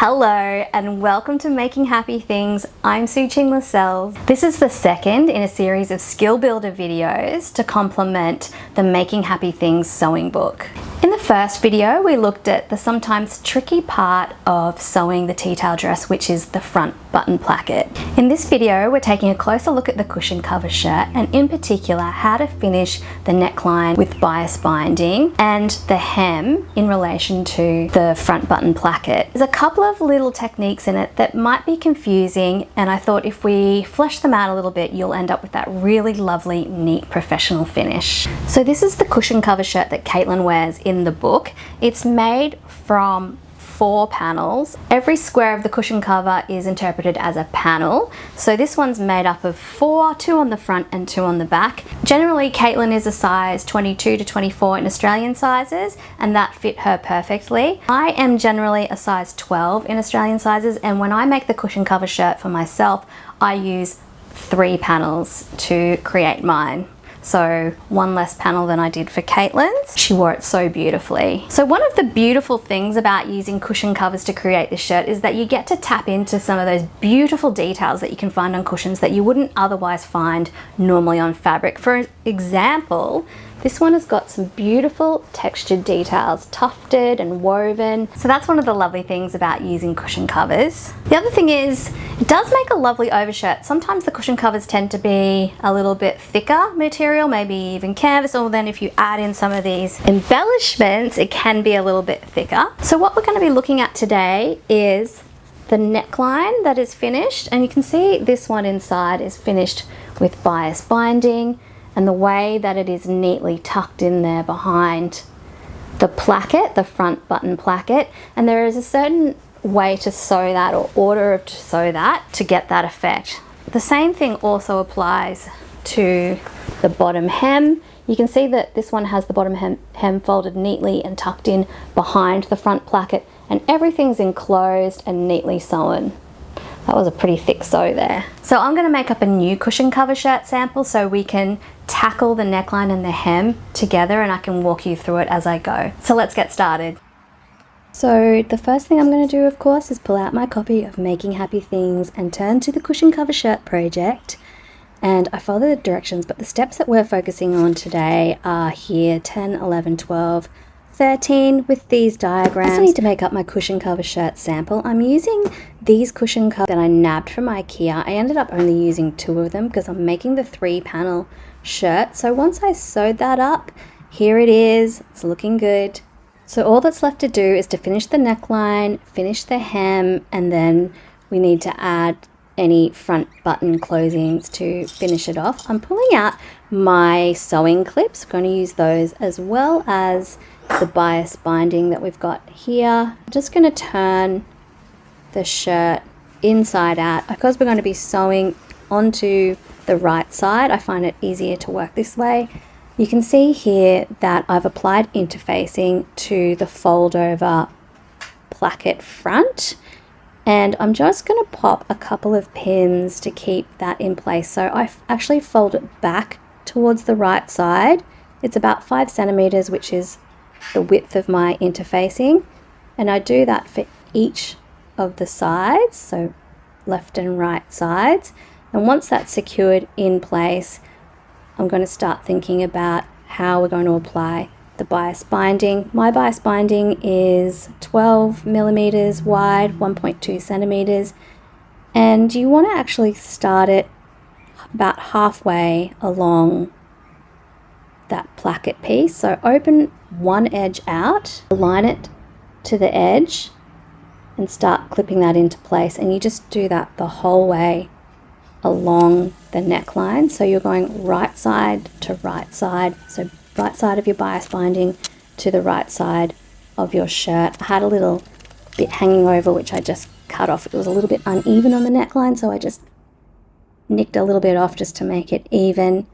Hello and welcome to Making Happy Things. I'm Sue-Ching Lascelles. This is the second in a series of skill builder videos to complement the Making Happy Things sewing book. In the first video, we looked at the sometimes tricky part of sewing the tea towel dress, which is the front button placket. In this video, we're taking a closer look at the cushion cover shirt and in particular how to finish the neckline with bias binding and the hem in relation to the front button placket. There's a couple of little techniques in it that might be confusing, and I thought if we flesh them out a little bit, you'll end up with that really lovely, neat, professional finish. So this is the cushion cover shirt that Caitlin wears in the book. It's made from 4 panels. Every square of the cushion cover is interpreted as a panel. So this one's made up of 4, 2 on the front and 2 on the back. Generally, Caitlin is a size 22 to 24 in Australian sizes, and that fit her perfectly. I am generally a size 12 in Australian sizes, and when I make the cushion cover shirt for myself, I use 3 panels to create mine. So 1 less panel than I did for Caitlin's. She wore it so beautifully. So one of the beautiful things about using cushion covers to create this shirt is that you get to tap into some of those beautiful details that you can find on cushions that you wouldn't otherwise find normally on fabric. For example, this one has got some beautiful textured details, tufted and woven. So that's one of the lovely things about using cushion covers. The other thing is, it does make a lovely overshirt. Sometimes the cushion covers tend to be a little bit thicker material, maybe even canvas, or then if you add in some of these embellishments, it can be a little bit thicker. So what we're going to be looking at today is the neckline that is finished, and you can see this one inside is finished with bias binding, and the way that it is neatly tucked in there behind the placket, the front button placket. And there is a certain way to sew that, or order to sew that, to get that effect. The same thing also applies to the bottom hem. You can see that this one has the bottom hem folded neatly and tucked in behind the front placket, and everything's enclosed and neatly sewn. That was a pretty thick sew there. So I'm going to make up a new cushion cover shirt sample so we can tackle the neckline and the hem together, and I can walk you through it as I go. So let's get started. So the first thing I'm going to do, of course, is pull out my copy of Making Happy Things and turn to the cushion cover shirt project. And I follow the directions, but the steps that we're focusing on today are here, 10, 11, 12, 13 with these diagrams. I need to make up my cushion cover shirt sample. I'm using these cushion covers that I nabbed from IKEA. I ended up only using 2 of them because I'm making the 3-panel shirt. So once I sewed that up, here it is. It's looking good. So all that's left to do is to finish the neckline, finish the hem, and then we need to add any front button closings to finish it off. I'm pulling out my sewing clips. I'm going to use those as well as the bias binding that we've got here. I'm just going to turn the shirt inside out. Because we're going to be sewing onto the right side, I find it easier to work this way. You can see here that I've applied interfacing to the fold over placket front, and I'm just going to pop a couple of pins to keep that in place. So I actually fold it back towards the right side. It's about 5 centimeters, which is the width of my interfacing, and I do that for each of the sides, so left and right sides. And once that's secured in place, I'm going to start thinking about how we're going to apply the bias binding. My bias binding is 12 millimeters wide, 1.2 centimeters, and you want to actually start it about halfway along that placket piece. So open one edge out, align it to the edge, and start clipping that into place. And you just do that the whole way along the neckline. So you're going right side to right side. So right side of your bias binding to the right side of your shirt. I had a little bit hanging over, which I just cut off. It was a little bit uneven on the neckline, so I just nicked a little bit off just to make it even.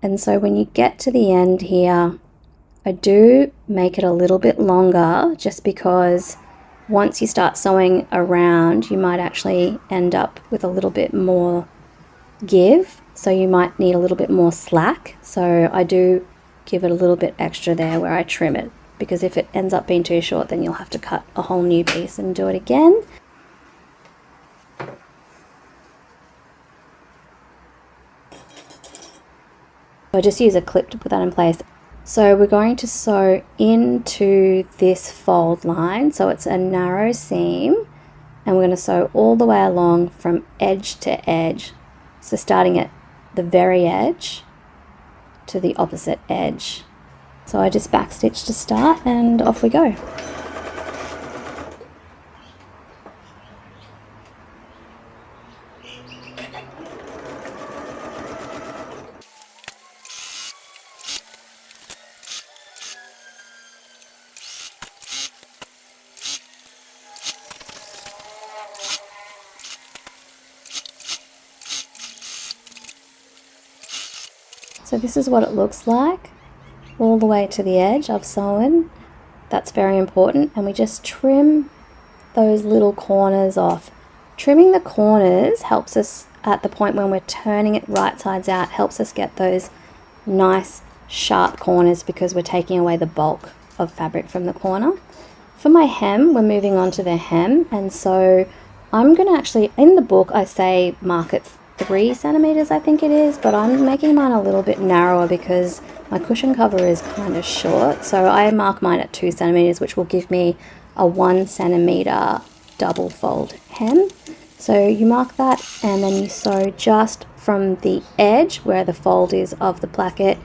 And so when you get to the end here, I do make it a little bit longer, just because once you start sewing around, you might actually end up with a little bit more give. So you might need a little bit more slack. So I do give it a little bit extra there where I trim it because if it ends up being too short, then you'll have to cut a whole new piece and do it again. I just use a clip to put that in place. So we're going to sew into this fold line, so it's a narrow seam, and we're going to sew all the way along from edge to edge. So starting at the very edge to the opposite edge. So I just backstitch to start and off we go. So this is what it looks like all the way to the edge. I've sewn. That's very important, and we just trim those little corners off. Trimming the corners helps us at the point when we're turning it right sides out, helps us get those nice sharp corners because we're taking away the bulk of fabric from the corner. For my hem, we're moving on to the hem, and so I'm going to actually, in the book I say mark it 3 centimeters, I think it is, but I'm making mine a little bit narrower because my cushion cover is kind of short. So I mark mine at 2 centimeters, which will give me a 1 centimeter double fold hem. So you mark that, and then you sew just from the edge where the fold is of the placket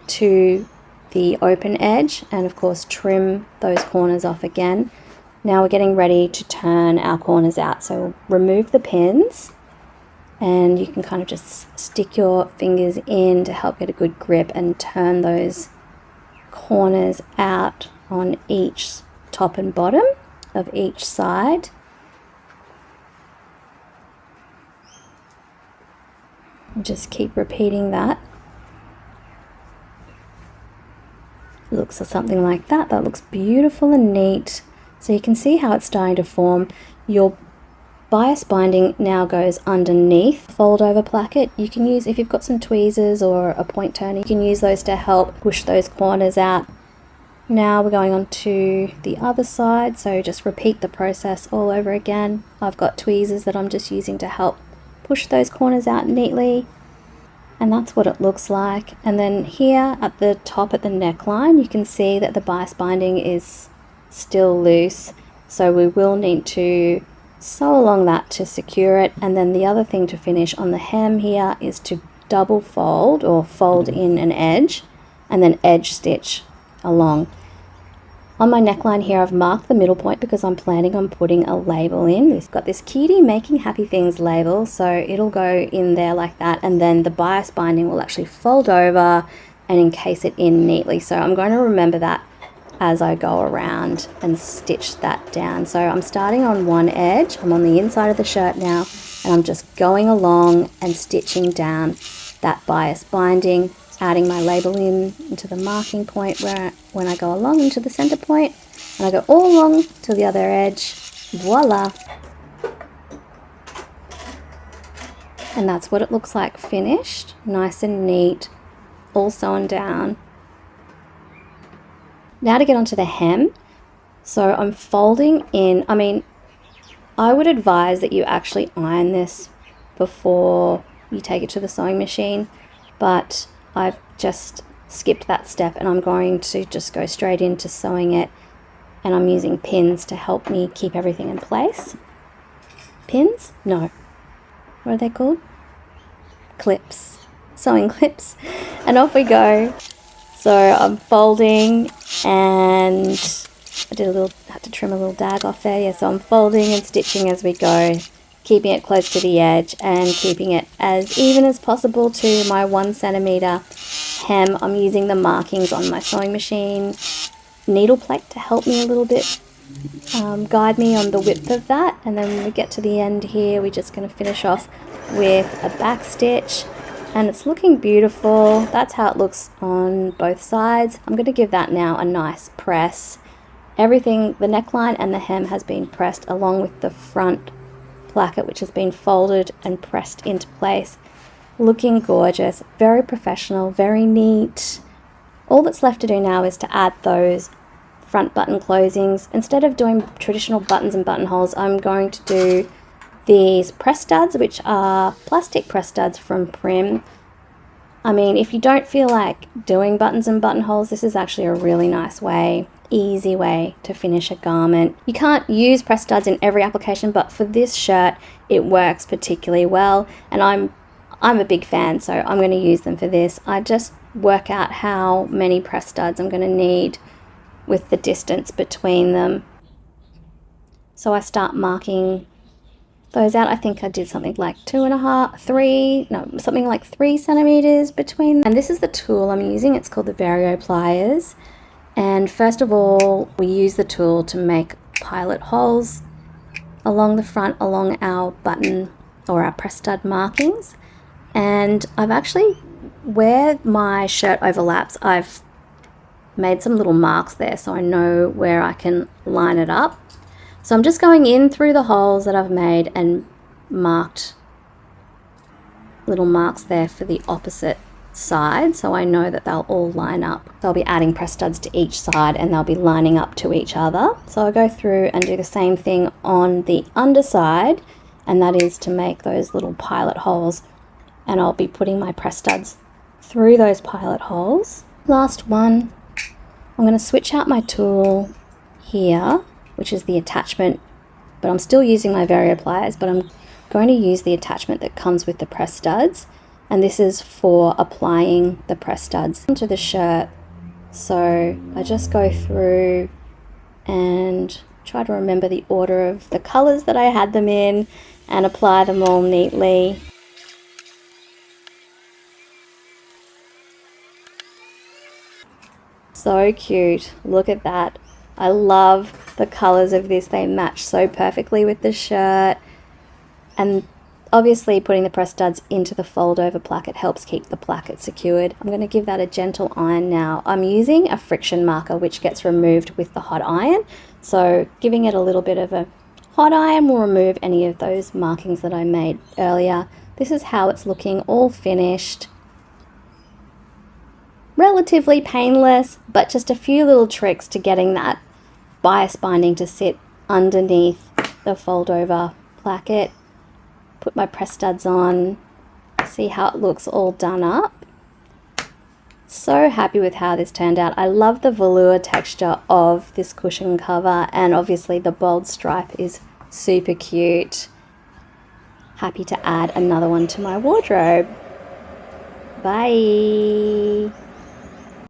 to the open edge, and of course trim those corners off again. Now we're getting ready to turn our corners out. So remove the pins, and you can kind of just stick your fingers in to help get a good grip and turn those corners out on each top and bottom of each side. And just keep repeating that. It looks something like that. That looks beautiful and neat. So you can see how it's starting to form. Your bias binding now goes underneath fold over placket. You can use, if you've got some tweezers or a point turner, you can use those to help push those corners out. Now we're going on to the other side, so just repeat the process all over again. I've got tweezers that I'm just using to help push those corners out neatly, and that's what it looks like. And then here at the top at the neckline, you can see that the bias binding is still loose, so we will need to sew along that to secure it. And then the other thing to finish on the hem here is to double fold or fold in an edge and then edge stitch along. On my neckline here, I've marked the middle point because I'm planning on putting a label in. It's got this cutie making happy things label, so it'll go in there like that, and then the bias binding will actually fold over and encase it in neatly. So I'm going to remember that as I go around and stitch that down. So I'm starting on one edge, I'm on the inside of the shirt now, and I'm just going along and stitching down that bias binding, adding my label in into the marking point where when I go along into the center point, and I go all along to the other edge. Voila! And that's what it looks like finished, nice and neat, all sewn down. Now to get onto the hem. So I'm folding in, I would advise that you actually iron this before you take it to the sewing machine, but I've just skipped that step and I'm going to just go straight into sewing it, and I'm using pins to help me keep everything in place. Pins? No. What are they called? Clips. Sewing clips. And off we go. So I'm folding, and I had to trim a little dag off there. Yeah, so I'm folding and stitching as we go, keeping it close to the edge and keeping it as even as possible to my 1 centimeter hem. I'm using the markings on my sewing machine needle plate to help me a little bit, guide me on the width of that. And then when we get to the end here, we're just going to finish off with a back stitch. And it's looking beautiful. That's how it looks on both sides. I'm going to give that now a nice press. Everything, the neckline and the hem has been pressed along with the front placket, which has been folded and pressed into place. Looking gorgeous, very professional, very neat. All that's left to do now is to add those front button closings. Instead of doing traditional buttons and buttonholes, I'm going to do these press studs, which are plastic press studs from Prim. I mean, if you don't feel like doing buttons and buttonholes, this is actually a really nice way, easy way to finish a garment. You can't use press studs in every application, but for this shirt, it works particularly well, and I'm a big fan, so I'm going to use them for this. I just work out how many press studs I'm going to need with the distance between them. So I start marking those out. I think I did something like 3 centimeters between. And this is the tool I'm using. It's called the Vario pliers. And first of all, we use the tool to make pilot holes along the front, along our button or our press stud markings. And I've actually, where my shirt overlaps, I've made some little marks there so I know where I can line it up. So I'm just going in through the holes that I've made and marked little marks there for the opposite side, so I know that they'll all line up. So I'll be adding press studs to each side and they'll be lining up to each other. So I'll go through and do the same thing on the underside, and that is to make those little pilot holes, and I'll be putting my press studs through those pilot holes. Last one, I'm going to switch out my tool here, which is the attachment, but I'm still using my Vario pliers, but I'm going to use the attachment that comes with the press studs, and this is for applying the press studs onto the shirt. So I just go through and try to remember the order of the colors that I had them in and apply them all neatly. So cute, look at that. I love the colors of this. They match so perfectly with the shirt. And obviously putting the press studs into the fold over placket helps keep the placket secured. I'm going to give that a gentle iron now. I'm using a friction marker which gets removed with the hot iron. So giving it a little bit of a hot iron will remove any of those markings that I made earlier. This is how it's looking, all finished. Relatively painless, but just a few little tricks to getting that bias binding to sit underneath the fold over placket. Put my press studs on, see how it looks all done up. So happy with how this turned out. I love the velour texture of this cushion cover, and obviously the bold stripe is super cute. Happy to add another one to my wardrobe. Bye.